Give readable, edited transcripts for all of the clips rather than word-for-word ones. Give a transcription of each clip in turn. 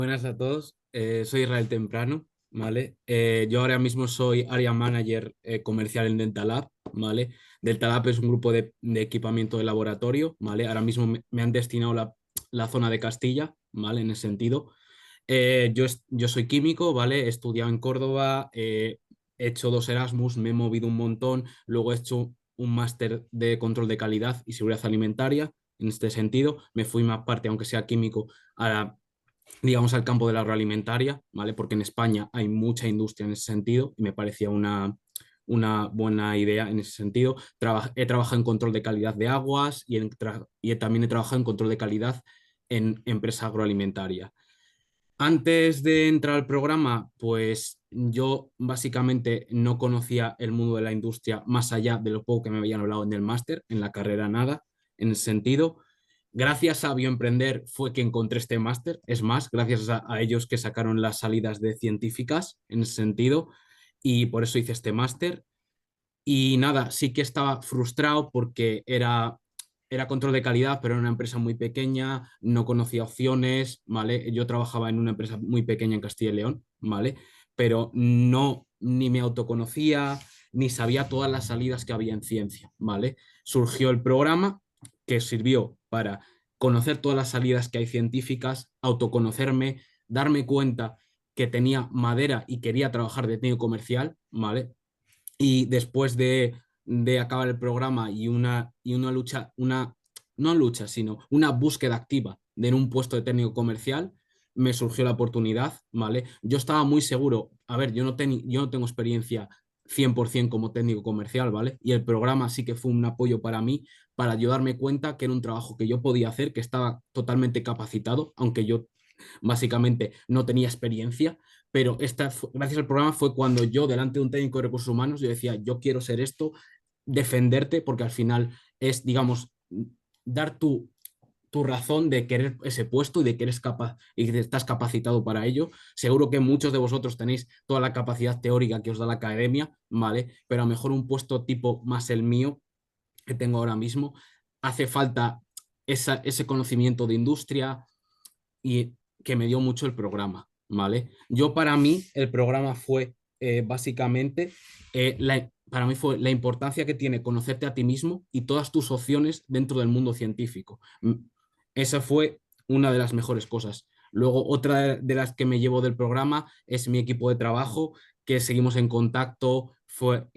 Buenas a todos, soy Israel Temprano, ¿vale? Yo ahora mismo soy Area Manager comercial en Dental Lab, ¿vale? Dental Lab es un grupo de equipamiento de laboratorio, ¿vale? Ahora mismo me han destinado la zona de Castilla, ¿vale? En ese sentido. Yo soy químico, ¿vale? He estudiado en Córdoba, he hecho 2 Erasmus, me he movido un montón, luego he hecho un máster de control de calidad y seguridad alimentaria. En este sentido, me fui más parte, aunque sea químico, a digamos, al campo de la agroalimentaria, ¿vale? Porque en España hay mucha industria en ese sentido y me parecía una buena idea en ese sentido. He trabajado en control de calidad de aguas y también he trabajado en control de calidad en empresa agroalimentaria. Antes de entrar al programa, pues yo básicamente no conocía el mundo de la industria más allá de lo poco que me habían hablado en el máster, en la carrera nada, en ese sentido. Gracias a Bioemprender fue que encontré este máster. Es más, gracias a ellos que sacaron las salidas de científicas en ese sentido y por eso hice este máster. Y nada, sí que estaba frustrado porque era control de calidad, pero era una empresa muy pequeña, no conocía opciones, ¿vale? Yo trabajaba en una empresa muy pequeña en Castilla y León, ¿vale? Pero no, ni me autoconocía, ni sabía todas las salidas que había en ciencia, ¿vale? Surgió el programa que sirvió para conocer todas las salidas que hay científicas, autoconocerme, darme cuenta que tenía madera y quería trabajar de técnico comercial, ¿vale? Y después de acabar el programa y una lucha, no lucha, sino una búsqueda activa de en un puesto de técnico comercial, me surgió la oportunidad, ¿vale? Yo estaba muy seguro, a ver, yo no tengo experiencia 100% como técnico comercial, ¿vale? Y el programa sí que fue un apoyo para mí, para ayudarme cuenta que era un trabajo que yo podía hacer, que estaba totalmente capacitado, aunque yo básicamente no tenía experiencia, pero gracias al programa fue cuando yo, delante de un técnico de recursos humanos, yo decía, yo quiero ser esto, defenderte, porque al final es, digamos, dar tu razón de querer ese puesto y de que eres capaz y que estás capacitado para ello. Seguro que muchos de vosotros tenéis toda la capacidad teórica que os da la academia, ¿vale? Pero a lo mejor un puesto tipo más el mío, que tengo ahora mismo, hace falta ese conocimiento de industria, y que me dio mucho el programa, ¿vale? Yo para mí el programa fue básicamente, para mí fue la importancia que tiene conocerte a ti mismo y todas tus opciones dentro del mundo científico. Esa fue una de las mejores cosas. Luego, otra de las que me llevo del programa es mi equipo de trabajo, que seguimos en contacto, formo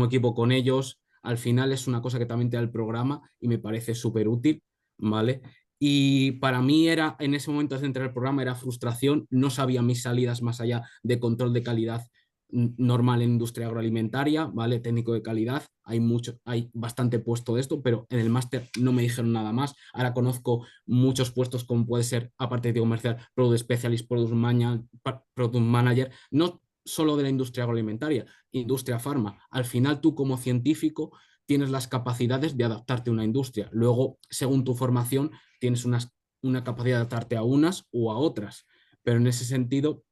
equipo con ellos. Al final es una cosa que también te da el programa y me parece súper útil, ¿vale? Y para mí era, en ese momento de entrar al programa, era frustración, no sabía mis salidas más allá de control de calidad normal en industria agroalimentaria, ¿vale? Técnico de calidad, hay bastante puesto de esto, pero en el máster no me dijeron nada más. Ahora conozco muchos puestos como puede ser, aparte de comercial, Product Specialist, Product Manager, no solo de la industria agroalimentaria, industria farma. Al final tú como científico tienes las capacidades de adaptarte a una industria. Luego, según tu formación, tienes una capacidad de adaptarte a unas o a otras. Pero en ese sentido,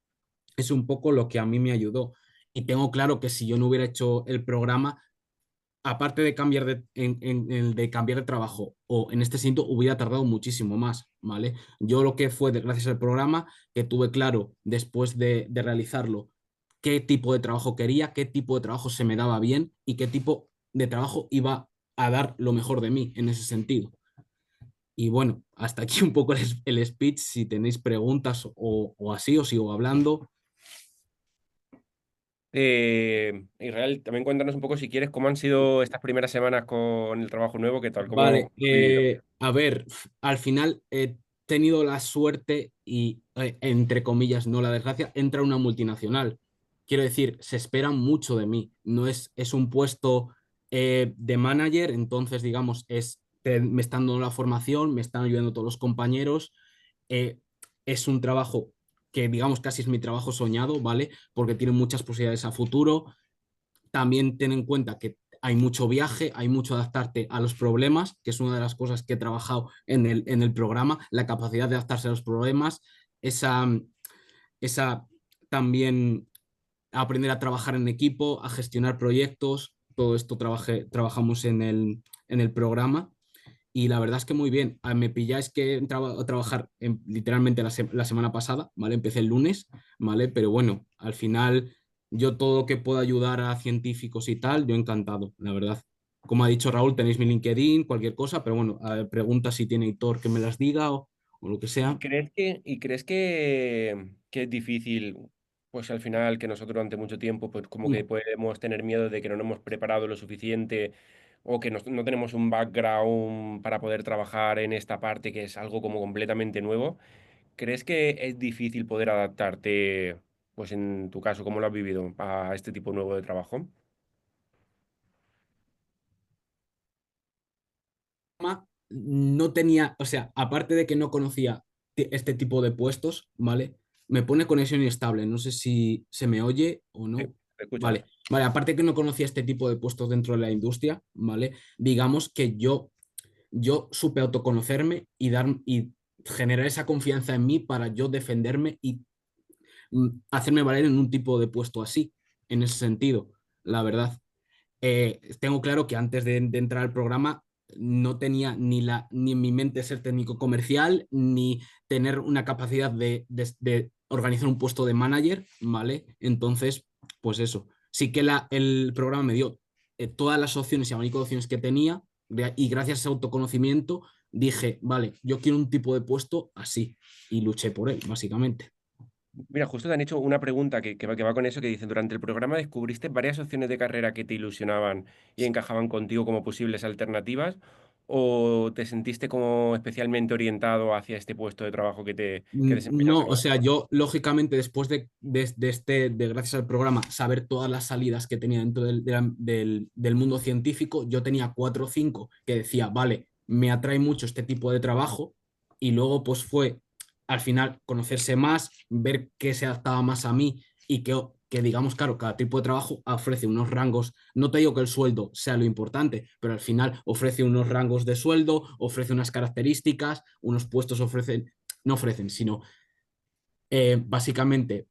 es un poco lo que a mí me ayudó. Y tengo claro que si yo no hubiera hecho el programa, aparte de cambiar de cambiar de trabajo o en este sentido, hubiera tardado muchísimo más, ¿vale? Yo lo que fue, gracias al programa, que tuve claro después de realizarlo qué tipo de trabajo quería, qué tipo de trabajo se me daba bien y qué tipo de trabajo iba a dar lo mejor de mí en ese sentido. Y bueno, hasta aquí un poco el speech. Si tenéis preguntas o así, os sigo hablando. Israel, también cuéntanos un poco si quieres cómo han sido estas primeras semanas con el trabajo nuevo, qué tal, cómo Vale, has vivido. a ver, al final he tenido la suerte y, entre comillas, no la desgracia, entra una multinacional. Quiero decir, se espera mucho de mí. No es un puesto de manager, entonces, digamos, me están dando la formación, me están ayudando todos los compañeros. eh, es un trabajo que, digamos, casi es mi trabajo soñado, ¿vale? Porque tiene muchas posibilidades a futuro. También ten en cuenta que hay mucho viaje, hay mucho adaptarte a los problemas, que es una de las cosas que he trabajado en el programa, la capacidad de adaptarse a los problemas, esa, esa también aprender a trabajar en equipo, a gestionar proyectos, todo esto trabajamos en el programa. y la verdad es que muy bien. Me pilláis que entraba a trabajar literalmente la semana pasada, ¿vale? Empecé el lunes, ¿vale? Pero bueno, al final yo todo lo que pueda ayudar a científicos y tal, yo encantado, la verdad. Como ha dicho Raúl, tenéis mi LinkedIn, cualquier cosa, pero bueno, pregunta si tiene Hitor que me las diga o lo que ¿Y sea. crees que es difícil, pues al final, que nosotros durante mucho tiempo, pues como que Mm. podemos tener miedo de que no nos hemos preparado lo suficiente o que no tenemos un background para poder trabajar en esta parte que es algo como completamente nuevo? ¿Crees que es difícil poder adaptarte, pues en tu caso, cómo lo has vivido, a este tipo nuevo de trabajo? No tenía, o sea, aparte de que no conocía este tipo de puestos, ¿vale? Me pone conexión inestable, no sé si se me oye o Sí, no. ¿te escucho? Vale, vale, aparte de que no conocía este tipo de puestos dentro de la industria, ¿vale? Digamos que yo supe autoconocerme y generar esa confianza en mí para yo defenderme y hacerme valer en un tipo de puesto así, en ese sentido, la verdad. Tengo claro que antes de entrar al programa no tenía ni en mi mente ser técnico comercial, ni tener una capacidad de organizar un puesto de manager, ¿vale? Entonces, pues eso. Sí que el programa me dio todas las opciones y abanico de opciones que tenía, y gracias a ese autoconocimiento dije, vale, yo quiero un tipo de puesto así, y luché por él, básicamente. Mira, justo te han hecho una pregunta que va con eso, que dice, durante el programa descubriste varias opciones de carrera que te ilusionaban y encajaban contigo como posibles alternativas, o te sentiste como especialmente orientado hacia este puesto de trabajo que desempeñas No, o ahora? sea, yo lógicamente después de gracias al programa, saber todas las salidas que tenía dentro del mundo científico, yo tenía cuatro o cinco que decía, vale, me atrae mucho este tipo de trabajo, y luego pues fue al final conocerse más, ver qué se adaptaba más a mí y que digamos, claro, cada tipo de trabajo ofrece unos rangos, no te digo que el sueldo sea lo importante, pero al final ofrece unos rangos de sueldo, ofrece unas características, unos puestos ofrecen no ofrecen, sino básicamente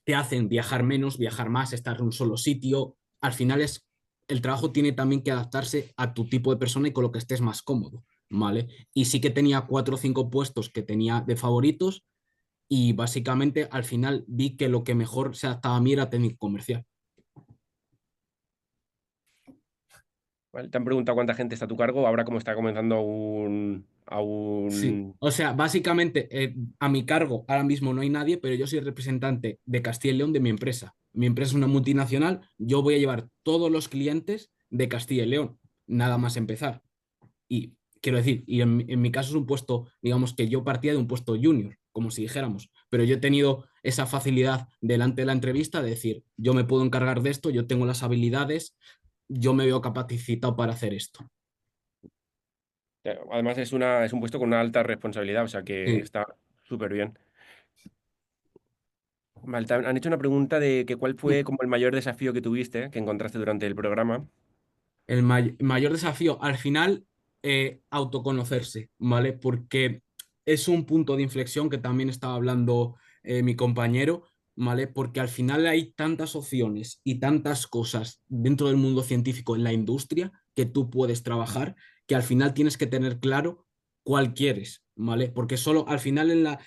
te hacen viajar menos, viajar más, estar en un solo sitio. Al final el trabajo tiene también que adaptarse a tu tipo de persona y con lo que estés más cómodo, ¿vale? Y sí que tenía cuatro o cinco puestos que tenía de favoritos, y básicamente al final vi que lo que mejor se adaptaba a mí era técnico comercial. ¿Vale? Te han preguntado cuánta gente está a tu cargo, ahora como está comenzando Sí, o sea, básicamente a mi cargo ahora mismo no hay nadie, pero yo soy representante de Castilla y León de mi empresa. Mi empresa es una multinacional, yo voy a llevar todos los clientes de Castilla y León, nada más empezar. Y quiero decir, y en mi caso es un puesto, digamos que yo partía de un puesto junior, como si dijéramos, pero yo he tenido esa facilidad delante de la entrevista de decir, yo me puedo encargar de esto, yo tengo las habilidades, yo me veo capacitado para hacer esto. Además es un puesto con una alta responsabilidad, o sea que Sí. está súper bien. Vale, te han hecho una pregunta de que cuál fue como el mayor desafío que tuviste, que encontraste durante el programa. Mayor desafío al final, autoconocerse, ¿vale? Porque es un punto de inflexión que también estaba hablando mi compañero, ¿vale? Porque al final hay tantas opciones y tantas cosas dentro del mundo científico en la industria que tú puedes trabajar, que al final tienes que tener claro cuál quieres, ¿vale? Porque solo al final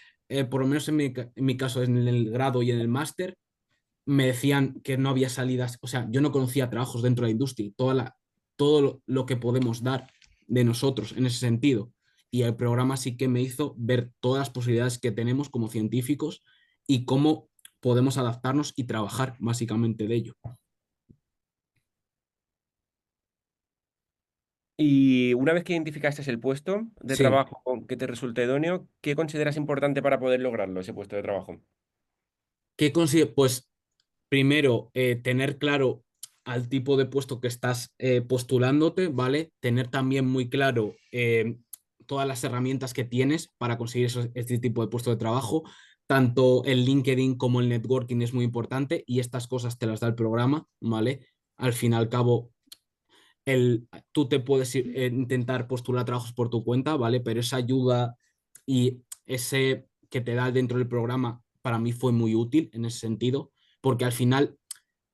por lo menos en mi caso, en el grado y en el máster, me decían que no había salidas, o sea, yo no conocía trabajos dentro de la industria, todo lo que podemos dar de nosotros en ese sentido. Y el programa sí que me hizo ver todas las posibilidades que tenemos como científicos y cómo podemos adaptarnos y trabajar básicamente de ello. Y una vez que identificaste el puesto de Sí, trabajo que te resulte idóneo, ¿qué consideras importante para poder lograrlo, ese puesto de trabajo? ¿qué consigue? Pues primero, tener claro al tipo de puesto que estás postulándote, ¿vale? Tener también muy claro todas las herramientas que tienes para conseguir este tipo de puesto de trabajo. Tanto el LinkedIn como el networking es muy importante, y estas cosas te las da el programa, ¿vale? Al fin y al cabo, tú te puedes intentar postular trabajos por tu cuenta, ¿vale? Pero esa ayuda y ese que te da dentro del programa para mí fue muy útil en ese sentido, porque al final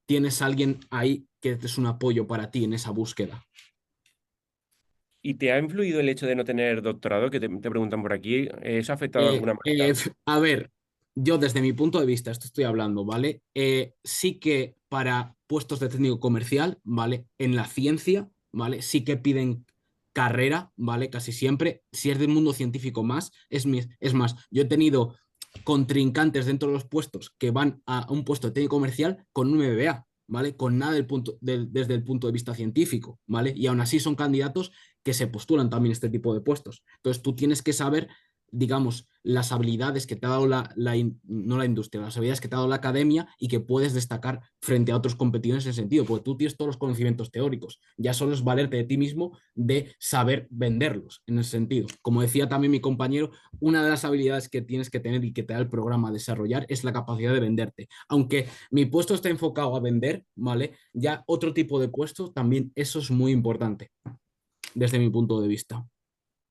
tienes a alguien ahí que es un apoyo para ti en esa búsqueda. ¿Y te ha influido el hecho de no tener doctorado? Que te preguntan por aquí. ¿Eso ha afectado de alguna manera? A ver, yo desde mi punto de vista, esto estoy hablando, ¿vale? Sí que para puestos de técnico comercial, ¿vale? En la ciencia, ¿vale? Sí que piden carrera, ¿vale? Casi siempre. Si es del mundo científico más, es más, yo he tenido contrincantes dentro de los puestos que van a un puesto de técnico comercial con un MBA, ¿vale? Con nada desde el punto de vista científico, ¿vale? Y aún así son candidatos que se postulan también este tipo de puestos. Entonces tú tienes que saber, digamos, las habilidades que te ha dado no la industria, las habilidades que te ha dado la academia y que puedes destacar frente a otros competidores en ese sentido, porque tú tienes todos los conocimientos teóricos, ya solo es valerte de ti mismo de saber venderlos en ese sentido. Como decía también mi compañero, una de las habilidades que tienes que tener y que te da el programa a desarrollar es la capacidad de venderte. Aunque mi puesto está enfocado a vender, ¿vale? Ya otro tipo de puesto también eso es muy importante desde mi punto de vista.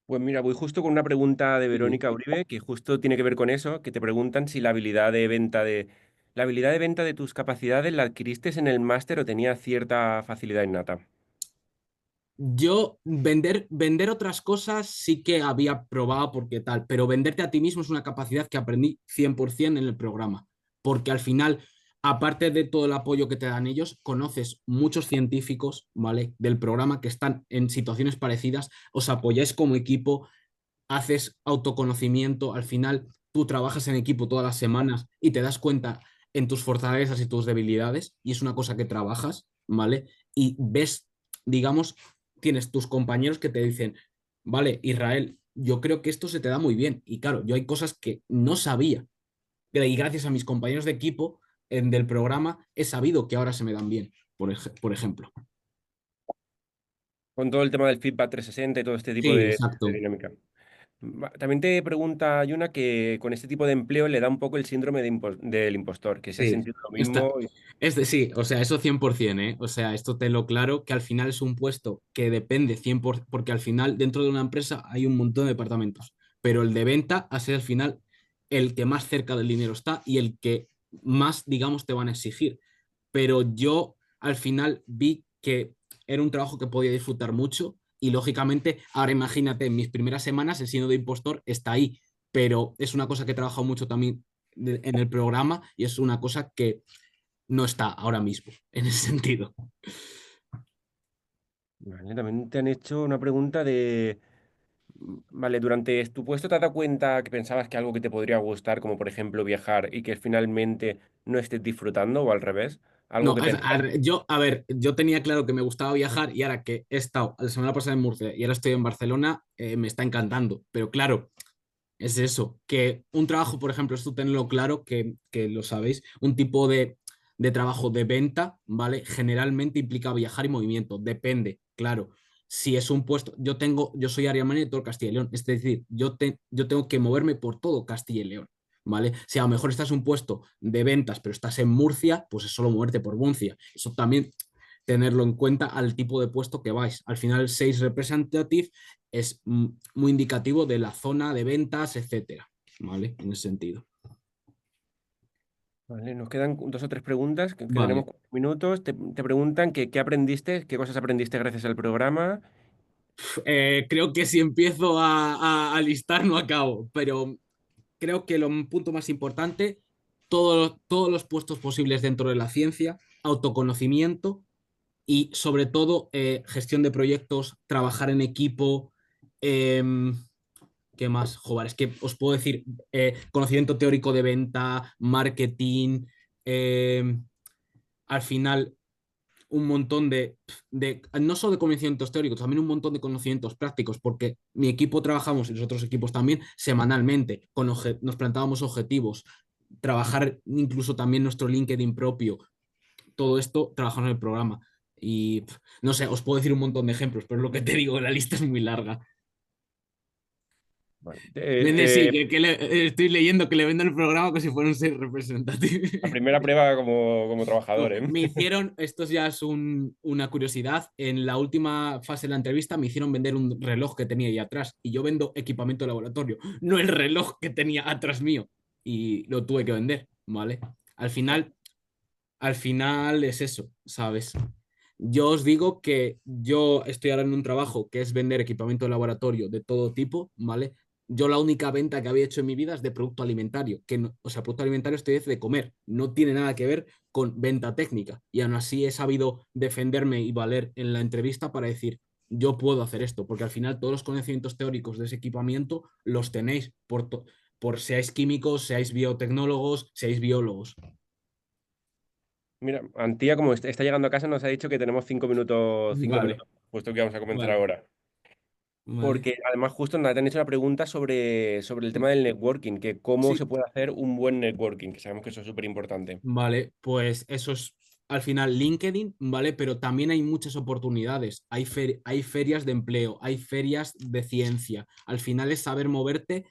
Pues mira, voy justo con una pregunta de Sí. Verónica Uribe, que justo tiene que ver con eso, que te preguntan si la habilidad de venta de tus capacidades la adquiriste en el máster o tenía cierta facilidad innata. Yo vender otras cosas sí que había probado porque tal, pero venderte a ti mismo es una capacidad que aprendí 100% en el programa, porque al final, aparte de todo el apoyo que te dan ellos, conoces muchos científicos, ¿vale? Del programa que están en situaciones parecidas, os apoyáis como equipo, haces autoconocimiento, al final tú trabajas en equipo todas las semanas y te das cuenta en tus fortalezas y tus debilidades, y es una cosa que trabajas, ¿vale? Y ves, digamos, tienes tus compañeros que te dicen, vale, Israel, yo creo que esto se te da muy bien. Y claro, yo hay cosas que no sabía. Y gracias a mis compañeros de equipo del programa he sabido que ahora se me dan bien, por ejemplo. Con todo el tema del feedback 360 y todo este tipo Sí, de exacto. dinámica. También te pregunta Yuna que con este tipo de empleo le da un poco el síndrome del impostor, que se ha Sí, sentido lo está, mismo. sí, o sea, eso 100%, ¿eh? O sea, esto te lo claro, que al final es un puesto que depende 100%, porque al final dentro de una empresa hay un montón de departamentos, pero el de venta ha sido al final el que más cerca del dinero está y el que más, digamos, te van a exigir. Pero yo al final vi que era un trabajo que podía disfrutar mucho y lógicamente, ahora imagínate, en mis primeras semanas el síndrome de impostor está ahí, pero es una cosa que he trabajado mucho también en el programa y es una cosa que no está ahora mismo en ese sentido. Vale, también te han hecho una pregunta de, vale, durante tu puesto te has dado cuenta que pensabas que algo que te podría gustar, como por ejemplo viajar, y que finalmente no estés disfrutando o al revés, algo No, que pensabas. a ver, yo tenía claro que me gustaba viajar y ahora que he estado la semana pasada en Murcia y ahora estoy en Barcelona, me está encantando. Pero claro, es eso, que un trabajo, por ejemplo, esto tenerlo claro, que lo sabéis, un tipo de trabajo de venta, ¿vale? Generalmente implica viajar y movimiento, depende, claro. Si es un puesto, yo soy área manager de todo Castilla y León, es decir, yo tengo que moverme por todo Castilla y León, ¿vale? Si a lo mejor estás en un puesto de ventas, pero estás en Murcia, pues es solo moverte por Murcia. Eso también tenerlo en cuenta al tipo de puesto que vais. Al final, Sales Representative es muy indicativo de la zona de ventas, etcétera, ¿vale? En ese sentido. Vale, nos quedan dos o tres preguntas, que tenemos Vale. 4 minutos. Te preguntan que qué aprendiste, qué cosas aprendiste gracias al programa. Creo que si empiezo a listar no acabo, pero creo que lo punto más importante, todos los puestos posibles dentro de la ciencia, autoconocimiento y sobre todo gestión de proyectos, trabajar en equipo. em, ¿Qué más? Joder, es que os puedo decir conocimiento teórico de venta, marketing, al final un montón no solo de conocimientos teóricos, también un montón de conocimientos prácticos, porque mi equipo trabajamos y los otros equipos también semanalmente, nos plantábamos objetivos, trabajar incluso también nuestro LinkedIn propio, todo esto trabajando en el programa. Y no sé, os puedo decir un montón de ejemplos, pero lo que te digo, la lista es muy larga. Vale. Sí, estoy leyendo que le venden el programa como si fuera un ser representativo. La primera prueba como No, trabajador, ¿eh? me hicieron, esto ya es una curiosidad, en la última fase de la entrevista me hicieron vender un reloj que tenía ahí atrás y yo vendo equipamiento de laboratorio, no el reloj que tenía atrás mío y lo tuve que vender, ¿vale? Al final, al final es eso, ¿sabes? Yo os digo que yo estoy ahora en un trabajo que es vender equipamiento de laboratorio de todo tipo, ¿vale? Yo la única venta que había hecho en mi vida es de producto alimentario, o sea, producto alimentario estoy de comer, no tiene nada que ver con venta técnica. Y aún así he sabido defenderme y valer en la entrevista para decir, yo puedo hacer esto, porque al final todos los conocimientos teóricos de ese equipamiento los tenéis por seáis químicos, seáis biotecnólogos, seáis biólogos. Mira, Antía, como está llegando a casa, nos ha dicho que tenemos cinco Vale, minutos, puesto que vamos a comenzar vale, ahora. vale. Porque además justo nos han hecho una pregunta sobre el tema del networking, que cómo se Sí, puede hacer un buen networking, que sabemos que eso es súper importante. vale, pues eso es al final LinkedIn, ¿vale? Pero también hay muchas oportunidades. Hay ferias de empleo, hay ferias de ciencia. Al final es saber moverte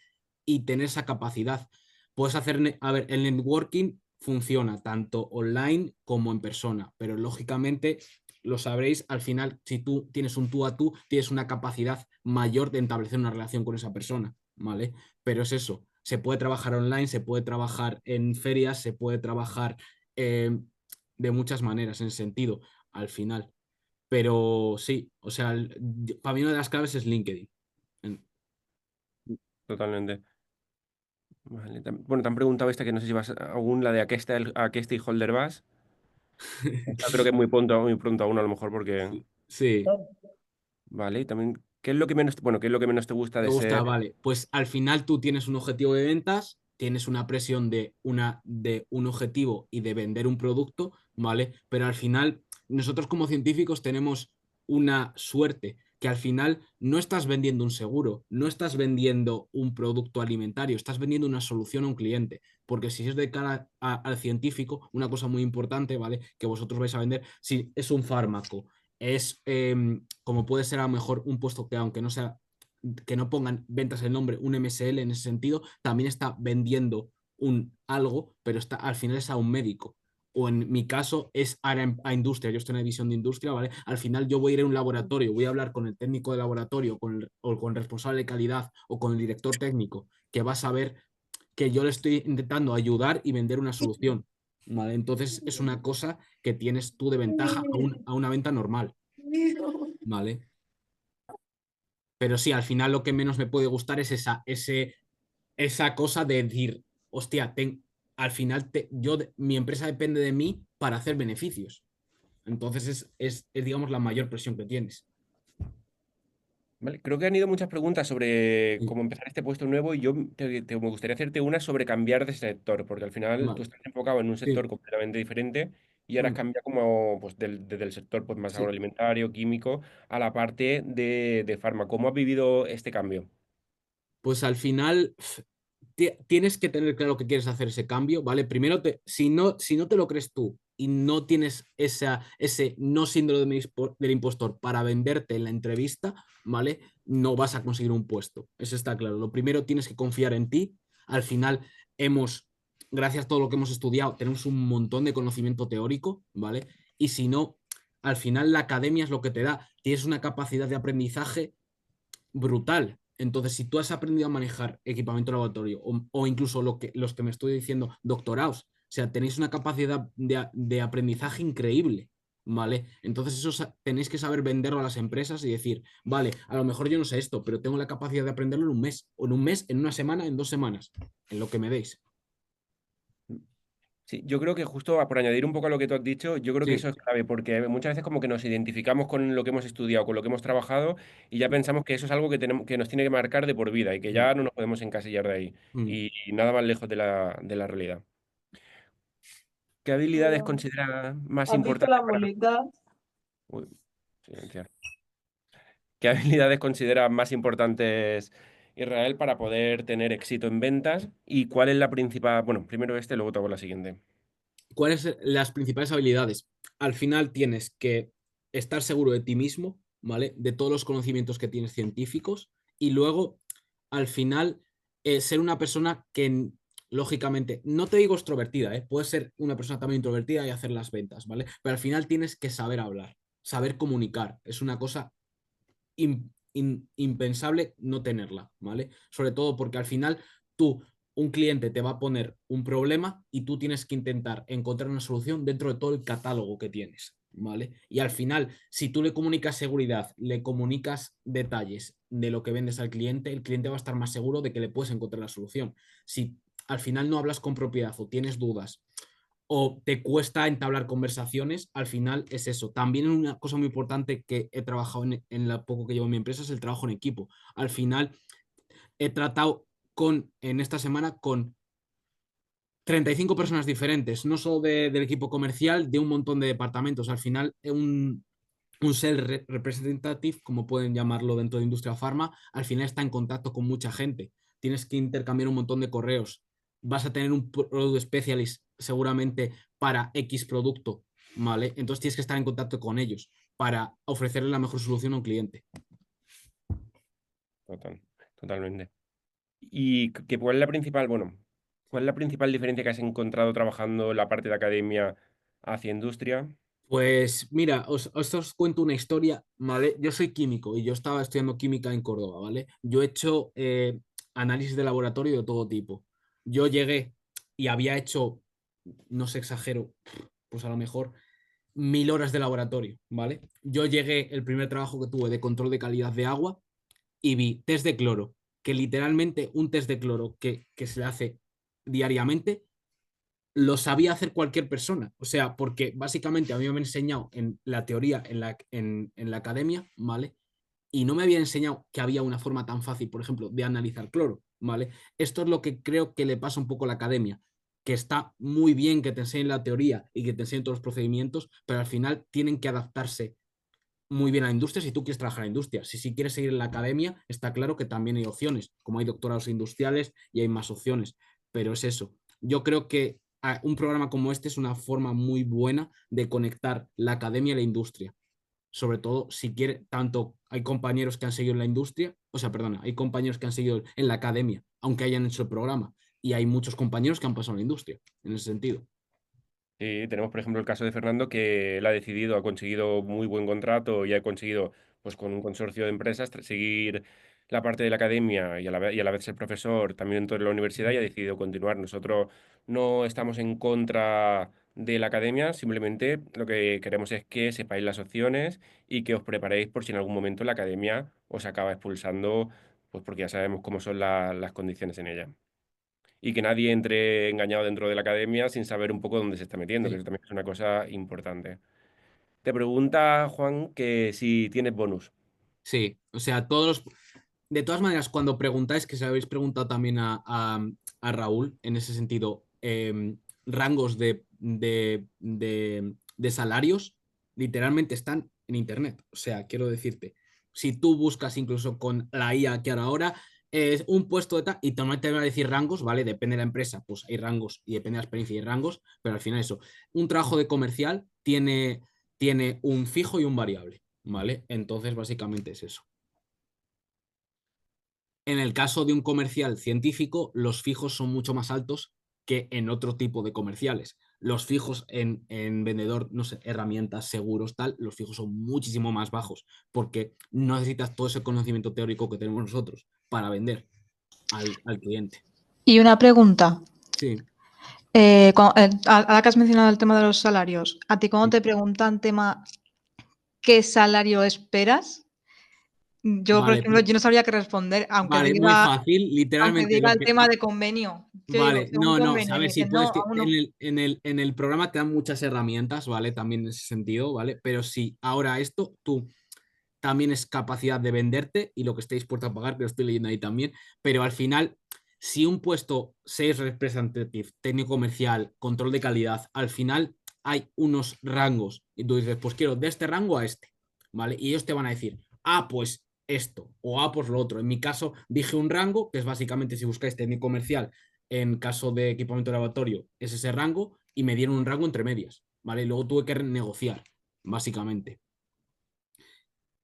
y tener esa capacidad. Puedes hacer, a ver, el networking funciona tanto online como en persona, pero lógicamente lo sabréis, al final, si tú tienes un tú a tú, tienes una capacidad mayor de establecer una relación con esa persona, ¿vale? Pero es eso, se puede trabajar online, se puede trabajar en ferias, se puede trabajar eh, de muchas maneras en ese sentido, al final. Pero sí, o sea, para mí una de las claves es LinkedIn. Totalmente. Vale, bueno, te han preguntado esta que no sé si vas aún, la de a qué stakeholder vas. Esta creo que es muy pronto aún a lo mejor porque... Sí, Vale, y también, ¿qué es lo que menos, bueno, qué es lo que menos te gusta te de gusta, ser... vale. Pues al final tú tienes un objetivo de ventas, tienes una presión de un objetivo y de vender un producto, ¿vale? Pero al final, nosotros como científicos tenemos una suerte que al final no estás vendiendo un seguro, no estás vendiendo un producto alimentario, estás vendiendo una solución a un cliente. Porque si es de cara al científico, una cosa muy importante, ¿vale? Que vosotros vais a vender, si es un fármaco, es como puede ser a lo mejor un puesto que aunque no sea que no pongan ventas el nombre, un MSL en ese sentido, también está vendiendo un algo, pero está, al final es a un médico. O en mi caso es a industria, yo estoy en la división de industria, ¿vale? Al final yo voy a ir a un laboratorio, voy a hablar con el técnico de laboratorio, o con el responsable de calidad, o con el director técnico, que va a saber que yo le estoy intentando ayudar y vender una solución, ¿vale? Entonces es una cosa que tienes tú de ventaja a una venta normal, ¿vale? Pero sí, al final lo que menos me puede gustar es esa cosa de decir, hostia, al final mi empresa depende de mí para hacer beneficios. Entonces digamos, la mayor presión que tienes. Vale, creo que han ido muchas preguntas sobre Sí, cómo empezar este puesto nuevo y yo me gustaría hacerte una sobre cambiar de sector, porque al final tú vale, estás enfocado en un sí, sector completamente diferente y ahora has mm, cambiado como pues, desde el sector pues, más sí. agroalimentario, químico, a la parte de farma. ¿Cómo has vivido este cambio? Pues al final tienes que tener claro que quieres hacer ese cambio, ¿vale? Primero, si no te lo crees tú y no tienes ese no síndrome del impostor para venderte en la entrevista, ¿vale? No vas a conseguir un puesto. Eso está claro. Lo primero, tienes que confiar en ti. Al final, gracias a todo lo que hemos estudiado, tenemos un montón de conocimiento teórico, ¿vale? Y si no, al final la academia es lo que te da. Tienes una capacidad de aprendizaje brutal. Entonces, si tú has aprendido a manejar equipamiento de laboratorio o incluso los que me estoy diciendo, doctorados, o sea, tenéis una capacidad de aprendizaje increíble, ¿vale? Entonces, tenéis que saber venderlo a las empresas y decir, vale, a lo mejor yo no sé esto, pero tengo la capacidad de aprenderlo en un mes, o en un mes, en una semana, en 2 semanas, en lo que me deis. Sí, yo creo que justo por añadir un poco a lo que tú has dicho, yo creo que eso Sí, es clave, porque muchas veces como que nos identificamos con lo que hemos estudiado, con lo que hemos trabajado, y ya pensamos que eso es algo que tenemos, que nos tiene que marcar de por vida y que mm, ya no nos podemos encasillar de ahí. mm. Y nada más lejos de la realidad. ¿Qué habilidades consideras más ¿Has visto importantes las para... muletas? Uy, silenciar. ¿Qué habilidades consideras más importantes, Israel, para poder tener éxito en ventas? ¿Y cuál es la principal? Bueno, primero este, luego te hago la siguiente. ¿Cuáles son las principales habilidades? Al final tienes que estar seguro de ti mismo, ¿vale? De todos los conocimientos que tienes científicos y luego, al final, ser una persona que, lógicamente, no te digo extrovertida, ¿eh? Puedes ser una persona también introvertida y hacer las ventas, ¿vale? Pero al final tienes que saber hablar, saber comunicar. Es una cosa impensable no tenerla, ¿vale? Sobre todo porque al final tú, un cliente te va a poner un problema y tú tienes que intentar encontrar una solución dentro de todo el catálogo que tienes. ¿vale? Y al final, si tú le comunicas seguridad, le comunicas detalles de lo que vendes al cliente, el cliente va a estar más seguro de que le puedes encontrar la solución. Si al final no hablas con propiedad o tienes dudas o te cuesta entablar conversaciones, al final es eso. También una cosa muy importante que he trabajado en lo poco que llevo en mi empresa es el trabajo en equipo. Al final he tratado en esta semana con 35 personas diferentes, no solo del equipo comercial, de un montón de departamentos. Al final, un sales representative, como pueden llamarlo dentro de industria farma, al final está en contacto con mucha gente. Tienes que intercambiar un montón de correos. Vas a tener un product specialist seguramente para X producto, ¿vale? Entonces tienes que estar en contacto con ellos para ofrecerle la mejor solución a un cliente. Total, totalmente. ¿Y cuál es la principal, bueno, cuál es la principal diferencia que has encontrado trabajando la parte de academia hacia industria? Pues mira, os cuento una historia, ¿vale? Yo soy químico y yo estaba estudiando química en Córdoba, ¿vale? Yo he hecho análisis de laboratorio de todo tipo. Yo llegué y había hecho, no se exagero, pues a lo mejor 1000 horas de laboratorio, ¿vale? Yo llegué, el primer trabajo que tuve de control de calidad de agua y vi test de cloro, que literalmente un test de cloro que se le hace diariamente lo sabía hacer cualquier persona. O sea, porque básicamente a mí me han enseñado en la teoría, en la academia, ¿vale? Y no me había enseñado que había una forma tan fácil, por ejemplo, de analizar cloro, ¿vale? Esto es lo que creo que le pasa un poco a la academia, que está muy bien que te enseñen la teoría y que te enseñen todos los procedimientos, pero al final tienen que adaptarse muy bien a la industria si tú quieres trabajar en la industria. Si quieres seguir en la academia, está claro que también hay opciones, como hay doctorados industriales y hay más opciones, pero es eso. Yo creo que un programa como este es una forma muy buena de conectar la academia y la industria. Sobre todo si quiere, tanto hay compañeros que han seguido en la industria, o sea, perdona, hay compañeros que han seguido en la academia, aunque hayan hecho el programa, y hay muchos compañeros que han pasado a la industria, en ese sentido. Sí, tenemos, por ejemplo, el caso de Fernando, que él ha decidido, ha conseguido muy buen contrato y ha conseguido, pues con un consorcio de empresas, seguir la parte de la academia y a la vez ser profesor también dentro de la universidad y ha decidido continuar. Nosotros no estamos en contra de la academia, simplemente lo que queremos es que sepáis las opciones y que os preparéis por si en algún momento la academia os acaba expulsando, pues porque ya sabemos cómo son las condiciones en ella y que nadie entre engañado dentro de la academia sin saber un poco dónde se está metiendo, que Sí. eso también es una cosa importante. Te pregunta Juan que si tienes bonus. Sí, o sea, de todas maneras, cuando preguntáis, que se habéis preguntado también a Raúl, en ese sentido, rangos de salarios, literalmente están en Internet. O sea, quiero decirte, si tú buscas incluso con la IA que ahora es un puesto de tal, y también te van a decir rangos, ¿vale? Depende de la empresa, pues hay rangos y depende de la experiencia y hay rangos, pero al final eso, un trabajo de comercial tiene un fijo y un variable. ¿Vale? Entonces, básicamente es eso. En el caso de un comercial científico, los fijos son mucho más altos que en otro tipo de comerciales. Los fijos en vendedor, no sé, herramientas, seguros, tal, los fijos son muchísimo más bajos porque no necesitas todo ese conocimiento teórico que tenemos nosotros para vender al cliente. Y una pregunta. Sí, Ahora que has mencionado el tema de los salarios, a ti cuando sí. te preguntan tema qué salario esperas, yo, por Vale, ejemplo, yo no sabría qué responder, vale, muy fácil, aunque literalmente diga lo el que... tema de convenio. Yo digo, Vale, según no, no, convenio, y me sabes, si dicen, no, puedes, aún no. en el programa te dan muchas herramientas, ¿vale? También en ese sentido, ¿vale? Pero si ahora esto, tú también es capacidad de venderte y lo que esté dispuesto a pagar, que lo estoy leyendo ahí también, pero al final, si un puesto Sales Representative, técnico comercial, control de calidad, al final hay unos rangos y tú dices, pues quiero de este rango a este, ¿vale? Y ellos te van a decir, pues esto o pues lo otro. En mi caso dije un rango, que es básicamente si buscáis técnico comercial, en caso de equipamiento de laboratorio, es ese rango y me dieron un rango entre medias, ¿vale? Y luego tuve que negociar, básicamente,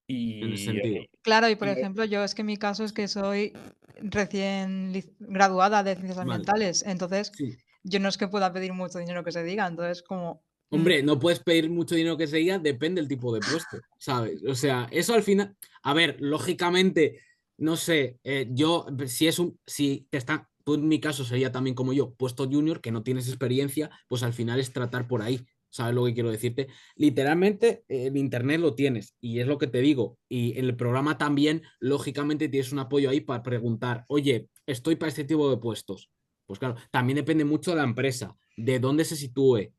en ese Y, sentido. Claro, y por y- ejemplo, yo es que mi caso es que soy recién graduada de ciencias Vale, ambientales, entonces sí. yo no es que pueda pedir mucho dinero que se diga, entonces como... Hombre, no puedes pedir mucho dinero que se diga, depende del tipo de puesto, ¿sabes? O sea, eso al final, a ver, lógicamente, no sé, yo, si te está, tú en mi caso sería también como yo, puesto junior, que no tienes experiencia, pues al final es tratar por ahí, ¿Sabes lo que quiero decirte? Literalmente, el internet lo tienes y es lo que te digo. Y en el programa también, lógicamente, tienes un apoyo ahí para preguntar, oye, estoy para este tipo de puestos. Pues claro, también depende mucho de la empresa, de dónde se sitúe,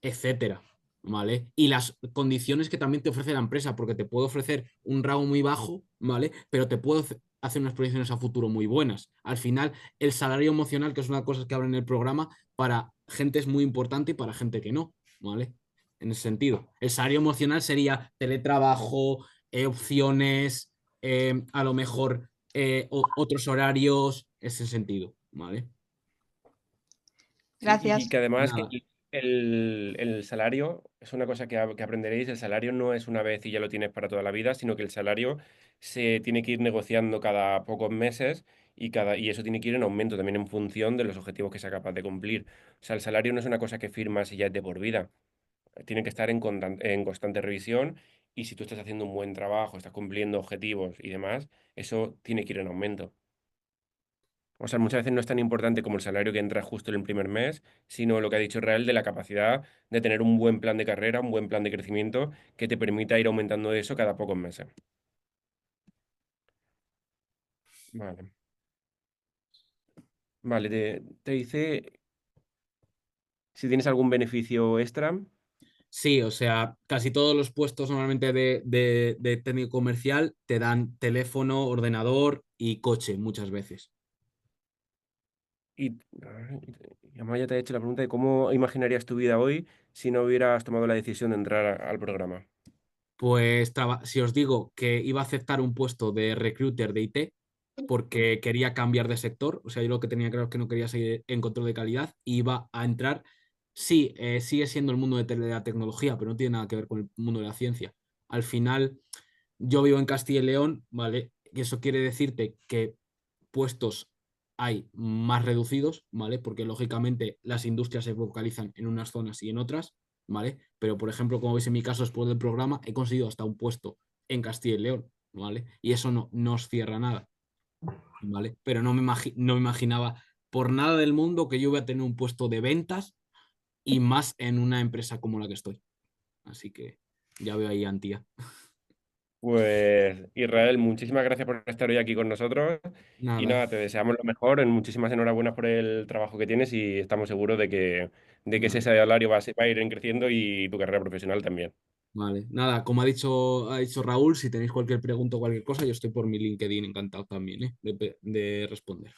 etcétera. ¿Vale? Y las condiciones que también te ofrece la empresa, porque te puede ofrecer un rango muy bajo, ¿vale? Pero te puede hacer unas proyecciones a futuro muy buenas. Al final, el salario emocional, que es una de las cosas que hablan en el programa, para gente es muy importante y para gente que no, ¿vale? En ese sentido. El salario emocional sería teletrabajo, opciones, a lo mejor otros horarios, ese sentido, ¿vale? Sí, y Gracias. que además que Nada. el salario es una cosa que aprenderéis, el salario no es una vez y ya lo tienes para toda la vida, sino que el salario se tiene que ir negociando cada pocos meses y eso tiene que ir en aumento también en función de los objetivos que sea capaz de cumplir. O sea, el salario no es una cosa que firmas y ya es de por vida, tiene que estar en constante revisión y si tú estás haciendo un buen trabajo, estás cumpliendo objetivos y demás, eso tiene que ir en aumento. O sea, muchas veces no es tan importante como el salario que entra justo en el primer mes, sino lo que ha dicho Israel de la capacidad de tener un buen plan de carrera, un buen plan de crecimiento que te permita ir aumentando eso cada pocos meses. Vale. Vale, te dice si tienes algún beneficio extra. Sí, o sea, casi todos los puestos normalmente de técnico comercial te dan teléfono, ordenador y coche muchas veces. Y, y además ya te he hecho la pregunta de cómo imaginarías tu vida hoy si no hubieras tomado la decisión de entrar al programa. Pues si os digo que iba a aceptar un puesto de recruiter de IT porque quería cambiar de sector, o sea, yo lo que tenía claro es que no quería seguir en control de calidad, iba a entrar, sí, sigue siendo el mundo de la tecnología, pero no tiene nada que ver con el mundo de la ciencia. Al final, yo vivo en Castilla y León, ¿vale? Y eso quiere decirte que puestos hay más reducidos, ¿vale? Porque lógicamente las industrias se focalizan en unas zonas y en otras, ¿vale? Pero, por ejemplo, como veis en mi caso, después del programa, he conseguido hasta un puesto en Castilla y León, ¿vale? Y eso no os cierra nada, ¿vale? Pero no me imaginaba por nada del mundo que yo iba a tener un puesto de ventas y más en una empresa como la que estoy. Así que ya veo ahí, Antía. Pues Israel, muchísimas gracias por estar hoy aquí con nosotros y Nada, nada, te deseamos lo mejor, muchísimas enhorabuenas por el trabajo que tienes y estamos seguros de que ese vale. salario va a ir creciendo y tu carrera profesional también. Vale, nada, como ha dicho Raúl, si tenéis cualquier pregunta o cualquier cosa, yo estoy por mi LinkedIn encantado también, de responder.